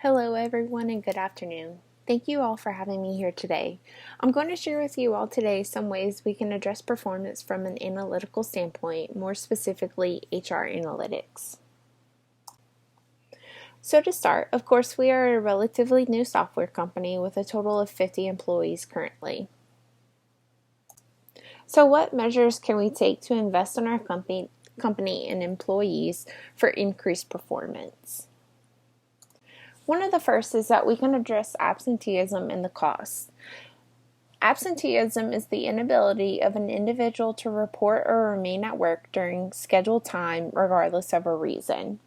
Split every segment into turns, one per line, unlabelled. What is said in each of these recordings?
Hello everyone and good afternoon. Thank you all for having me here today. I'm going to share with you all today some ways we can address performance from an analytical standpoint, more specifically HR analytics. So to start, of course, we are a relatively new software company with a total of 50 employees currently. So what measures can we take to invest in our company and employees for increased performance? One of the first is that we can address absenteeism and the cost. Absenteeism is the inability of an individual to report or remain at work during scheduled time regardless of a reason.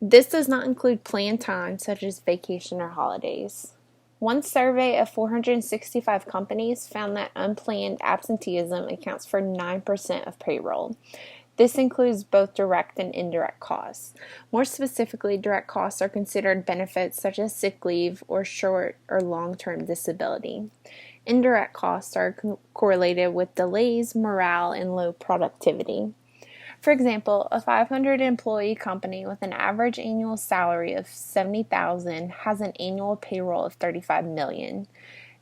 This does not include planned time such as vacation or holidays. One survey of 465 companies found that unplanned absenteeism accounts for 9% of payroll. This includes both direct and indirect costs. More specifically, direct costs are considered benefits such as sick leave or short or long-term disability. Indirect costs are correlated with delays, morale, and low productivity. For example, a 500-employee company with an average annual salary of $70,000 has an annual payroll of $35 million.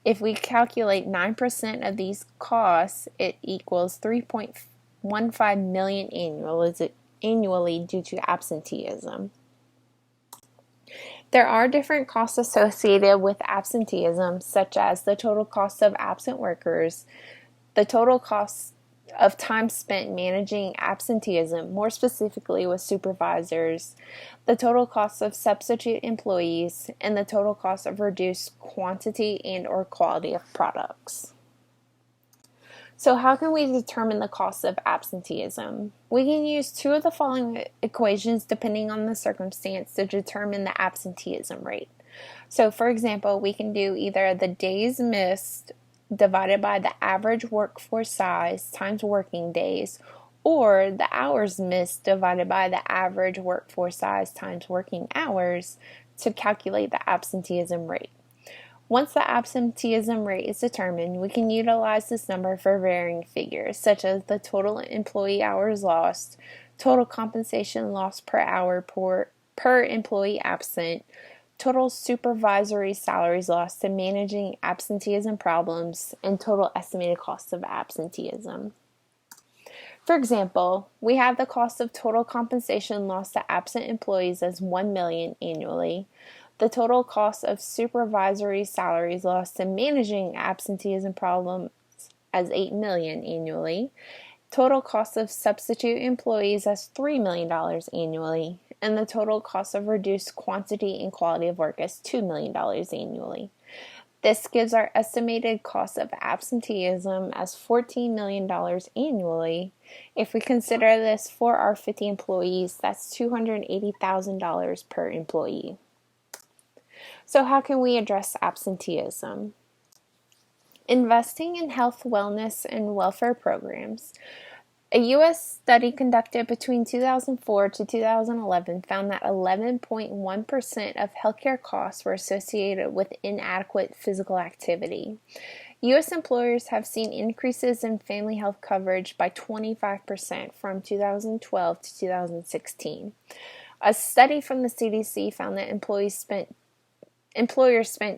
If we calculate 9% of these costs, it equals $3.15 million annually due to absenteeism. There are different costs associated with absenteeism, such as the total cost of absent workers, the total cost of time spent managing absenteeism, more specifically with supervisors, the total cost of substitute employees, and the total cost of reduced quantity and/or quality of products. So how can we determine the cost of absenteeism? We can use two of the following equations depending on the circumstance to determine the absenteeism rate. So for example, we can do either the days missed divided by the average workforce size times working days, or the hours missed divided by the average workforce size times working hours to calculate the absenteeism rate. Once the absenteeism rate is determined, we can utilize this number for varying figures, such as the total employee hours lost, total compensation lost per hour per employee absent, total supervisory salaries lost to managing absenteeism problems, and total estimated cost of absenteeism. For example, we have the cost of total compensation lost to absent employees as $1 million annually, the total cost of supervisory salaries lost to managing absenteeism problems as $8 million annually, total cost of substitute employees as $3 million annually, and the total cost of reduced quantity and quality of work as $2 million annually. This gives our estimated cost of absenteeism as $14 million annually. If we consider this for our 50 employees, that's $280,000 per employee. So how can we address absenteeism? Investing in health, wellness, and welfare programs. A U.S. study conducted between 2004 to 2011 found that 11.1% of healthcare costs were associated with inadequate physical activity. U.S. employers have seen increases in family health coverage by 25% from 2012 to 2016. A study from the CDC found that employers spent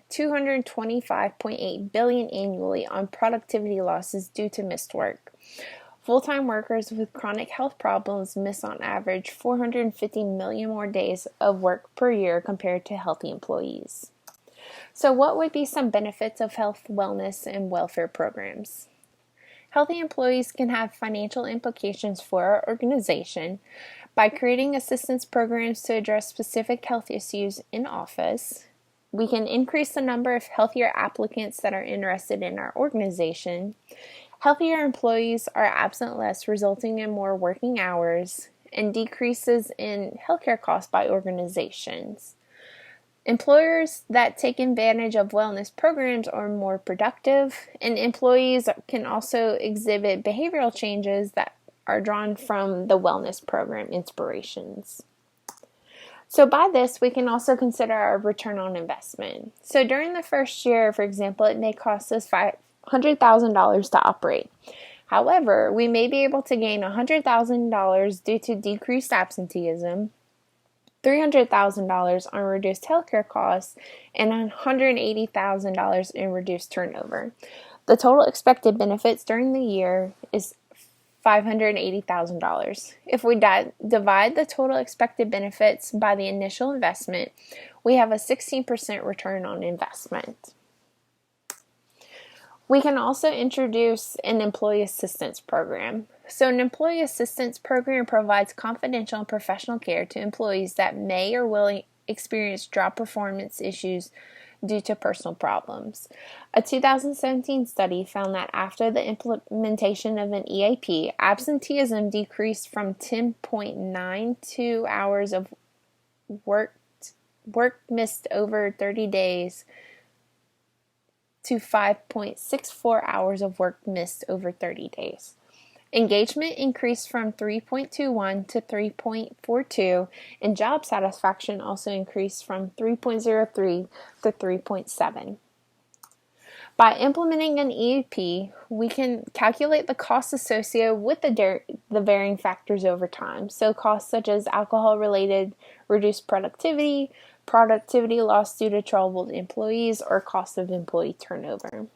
$225.8 billion annually on productivity losses due to missed work. Full-time workers with chronic health problems miss on average 450 million more days of work per year compared to healthy employees. So what would be some benefits of health, wellness, and welfare programs? Healthy employees can have financial implications for our organization by creating assistance programs to address specific health issues in office. We can increase the number of healthier applicants that are interested in our organization. Healthier employees are absent less, resulting in more working hours and decreases in healthcare costs by organizations. Employers that take advantage of wellness programs are more productive, and employees can also exhibit behavioral changes that are drawn from the wellness program inspirations. So by this, we can also consider our return on investment. So during the first year, for example, it may cost us $100,000 to operate. However, we may be able to gain $100,000 due to decreased absenteeism, $300,000 on reduced healthcare costs, and $180,000 in reduced turnover. The total expected benefits during the year is $580,000. If we divide the total expected benefits by the initial investment, we have a 16% return on investment. We can also introduce an employee assistance program. So an employee assistance program provides confidential and professional care to employees that may or will experience job performance issues due to personal problems. A 2017 study found that after the implementation of an EAP, absenteeism decreased from 10.92 hours of work missed over 30 days to 5.64 hours of work missed over 30 days. Engagement increased from 3.21 to 3.42, and job satisfaction also increased from 3.03 to 3.7. By implementing an EAP, we can calculate the costs associated with the varying factors over time. So costs such as alcohol-related reduced productivity, productivity loss due to troubled employees, or cost of employee turnover.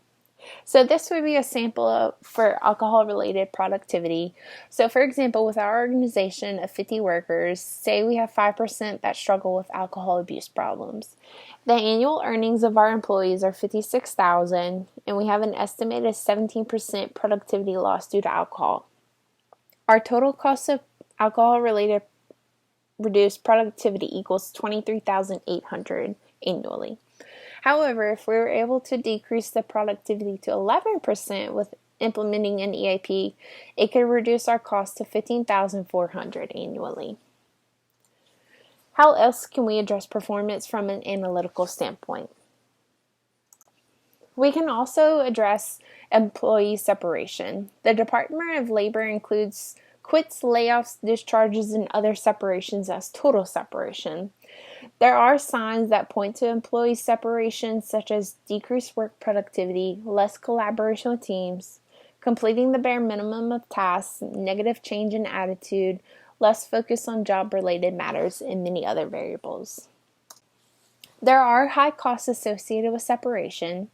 So this would be a sample for alcohol-related productivity. So for example, with our organization of 50 workers, say we have 5% that struggle with alcohol abuse problems. The annual earnings of our employees are $56,000, and we have an estimated 17% productivity loss due to alcohol. Our total cost of alcohol-related reduced productivity equals $23,800 annually. However, if we were able to decrease the productivity to 11% with implementing an EAP, it could reduce our cost to $15,400 annually. How else can we address performance from an analytical standpoint? We can also address employee separation. The Department of Labor includes quits, layoffs, discharges, and other separations as total separation. There are signs that point to employee separation, such as decreased work productivity, less collaboration with teams, completing the bare minimum of tasks, negative change in attitude, less focus on job-related matters, and many other variables. There are high costs associated with separation.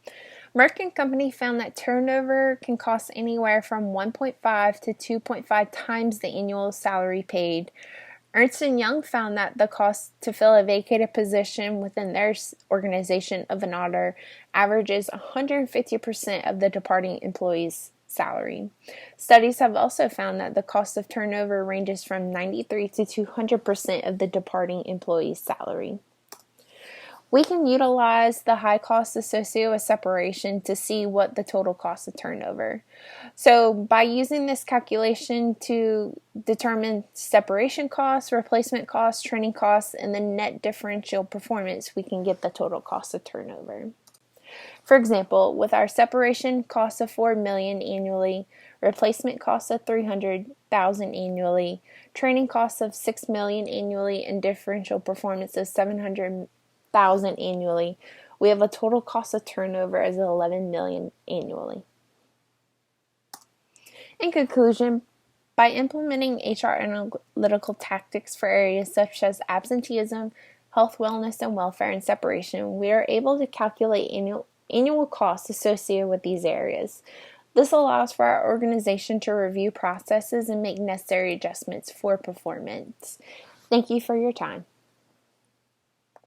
Merck & Company found that turnover can cost anywhere from 1.5 to 2.5 times the annual salary paid. Ernst & Young found that the cost to fill a vacated position within their organization of an auditor averages 150% of the departing employee's salary. Studies have also found that the cost of turnover ranges from 93 to 200% of the departing employee's salary. We can utilize the high costs associated with separation to see what the total cost of turnover. So by using this calculation to determine separation costs, replacement costs, training costs, and the net differential performance, we can get the total cost of turnover. For example, with our separation cost of $4 million annually, replacement cost of $300,000 annually, training costs of $6 million annually, and differential performance of $700,000 annually, we have a total cost of turnover as $11 million annually. In conclusion, by implementing HR analytical tactics for areas such as absenteeism, health, wellness, and welfare, and separation, we are able to calculate annual costs associated with these areas. This allows for our organization to review processes and make necessary adjustments for performance. Thank you for your time.